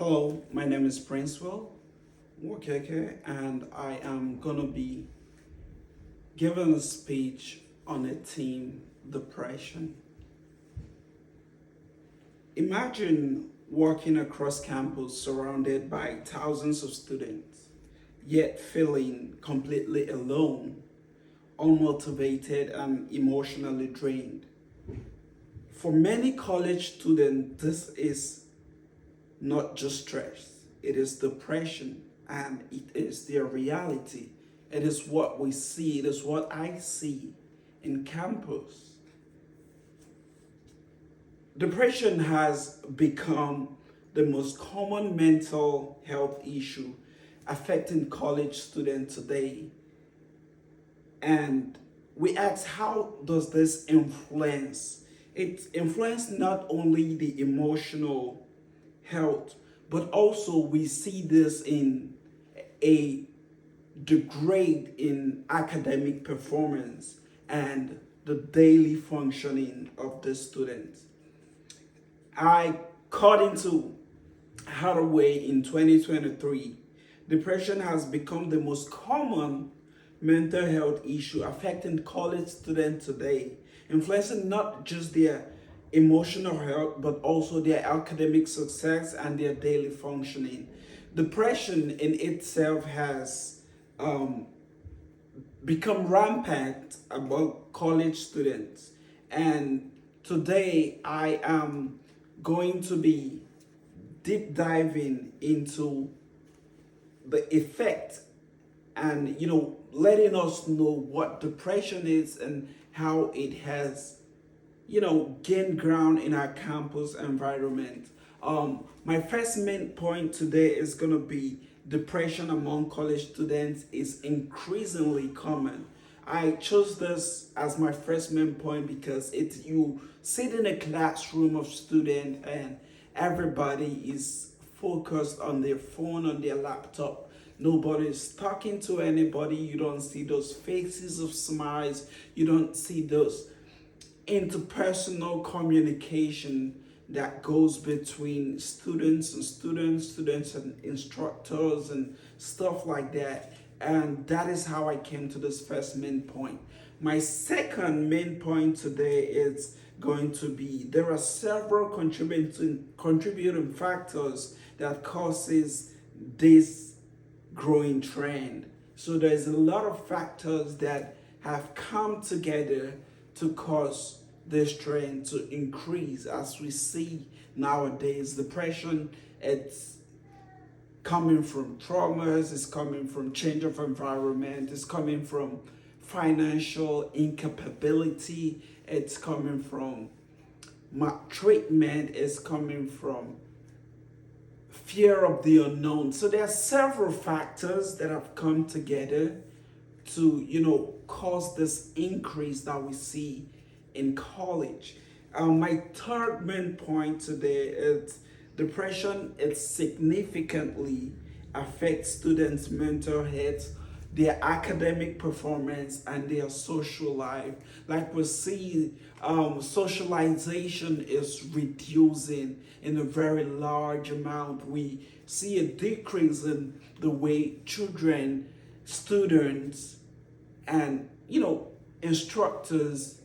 Hello, my name is Princewell Wakeke, and I am gonna be giving a speech on a theme depression. Imagine walking across campus surrounded by thousands of students, yet feeling completely alone, unmotivated, and emotionally drained. For many college students, this is not just stress, it is depression and it is their reality. It is what we see, it is what I see in campus. Depression has become the most common mental health issue affecting college students today. And we ask, how does this influence? It influences not only the emotional health, but also we see this in a degrade in academic performance and the daily functioning of the students. I caught into Hathaway in 2023. Depression has become the most common mental health issue affecting college students today, influencing not just their emotional health but also their academic success and their daily functioning. Depression in itself has um, become rampant among college students, and today I am going to be deep diving into the effect and letting us know what depression is and how it has gained ground in our campus environment. My first main point today is going to be depression among college students is increasingly common. I chose this as my first main point because it's you sit in a classroom of students and everybody is focused on their phone, on their laptop. Nobody is talking to anybody. You don't see those faces of smiles. You don't see those interpersonal communication that goes between students and instructors and stuff like that. And that is how I came to this first main point. My second main point today is going to be there are several contributing factors that causes this growing trend. So there's a lot of factors that have come together to cause this trend to increase. As we see nowadays, depression, it's coming from traumas, it's coming from change of environment, it's coming from financial incapability, it's coming from maltreatment, it's coming from fear of the unknown. So there are several factors that have come together to cause this increase that we see in college. My third main point today is depression. It significantly affects students' mental health, their academic performance, and their social life. Like we see, socialization is reducing in a very large amount. We see a decrease in the way children, students, and instructors,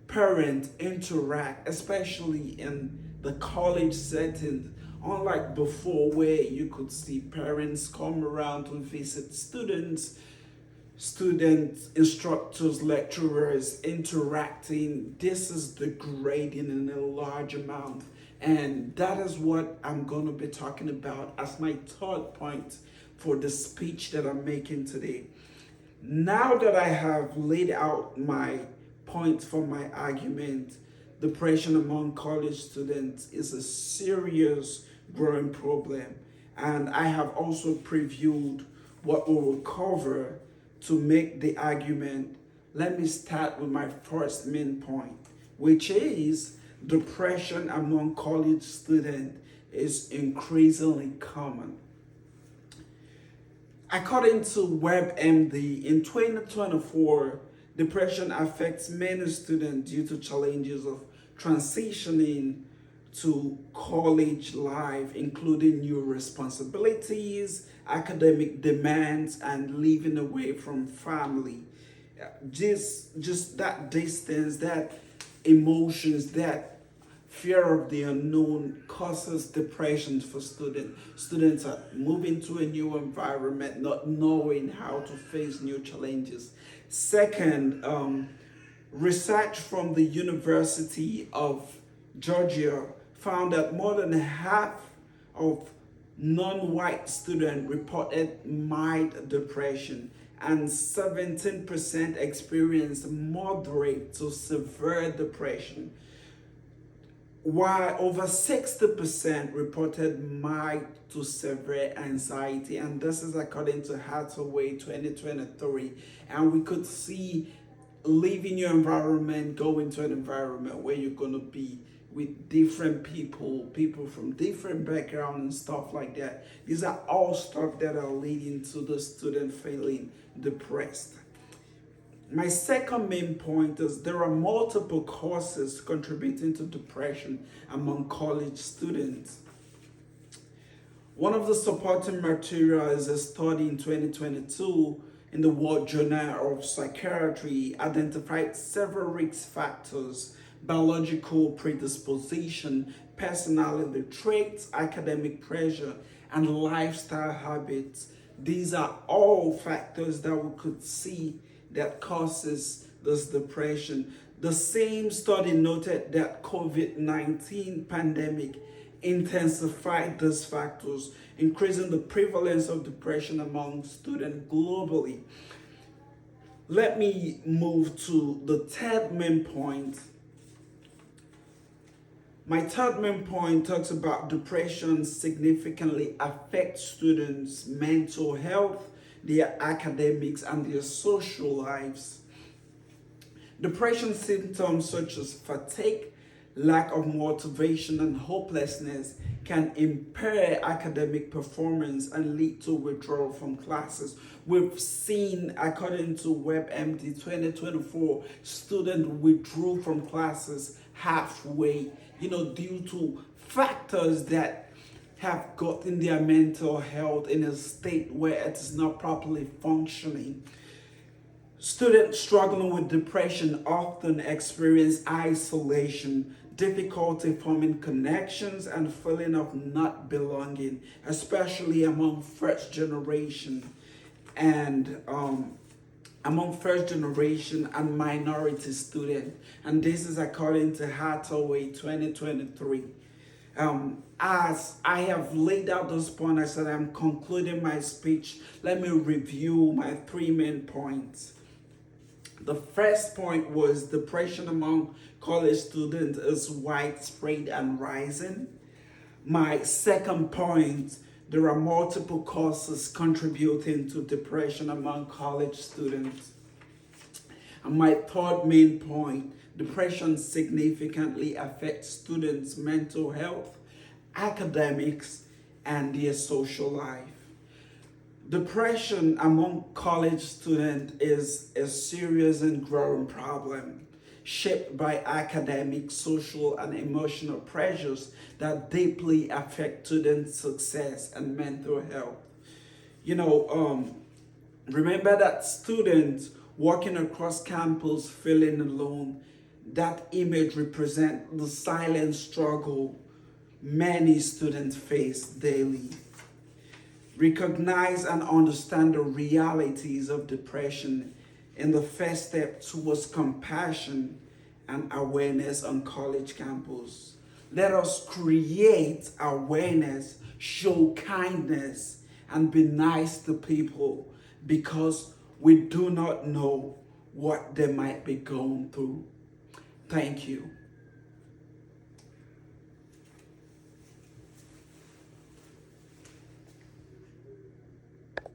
parents interact, especially in the college setting. Unlike before, where you could see parents come around to visit students, instructors, lecturers interacting. This is degrading in a large amount. And that is what I'm going to be talking about as my third point for the speech that I'm making today. Now that I have laid out my points for my argument, depression among college students is a serious growing problem. And I have also previewed what we will cover to make the argument. Let me start with my first main point, which is depression among college students is increasingly common. According to WebMD, in 2024, depression affects many students due to challenges of transitioning to college life, including new responsibilities, academic demands, and living away from family. Just that distance, that emotions, that fear of the unknown causes depression for students. Students are moving to a new environment, not knowing how to face new challenges. Second, research from the University of Georgia found that more than half of non-white students reported mild depression, and 17% experienced moderate to severe depression, while over 60% reported mild to severe anxiety. And this is according to Hathaway 2023. And we could see leaving your environment, going to an environment where you're going to be with different people from different backgrounds and stuff like that. These are all stuff that are leading to the student feeling depressed. My second main point is there are multiple causes contributing to depression among college students. One of the supporting material is a study in 2022 in the World Journal of Psychiatry identified several risk factors: biological predisposition, personality traits, academic pressure, and lifestyle habits. These are all factors that we could see that causes this depression. The same study noted that COVID-19 pandemic intensified these factors, increasing the prevalence of depression among students globally. Let me move to the third main point. My third main point talks about depression significantly affects students' mental health, their academics, and their social lives. Depression symptoms such as fatigue, lack of motivation, and hopelessness can impair academic performance and lead to withdrawal from classes. We've seen, according to WebMD 2024, students withdrew from classes halfway, due to factors that have gotten their mental health in a state where it is not properly functioning. Students struggling with depression often experience isolation, difficulty forming connections, and feeling of not belonging, especially among first generation and minority students. And this is according to Hathaway 2023. As I have laid out this point, I said I'm concluding my speech. Let me review my three main points. The first point was depression among college students is widespread and rising. My second point, there are multiple causes contributing to depression among college students. And my third main point, depression significantly affects students' mental health, academics, and their social life. Depression among college students is a serious and growing problem shaped by academic, social, and emotional pressures that deeply affect students' success and mental health. Remember that students walking across campus feeling alone, that image represents the silent struggle many students face daily. Recognize and understand the realities of depression in the first step towards compassion and awareness on college campus. Let us create awareness, show kindness, and be nice to people because we do not know what they might be going through. Thank you.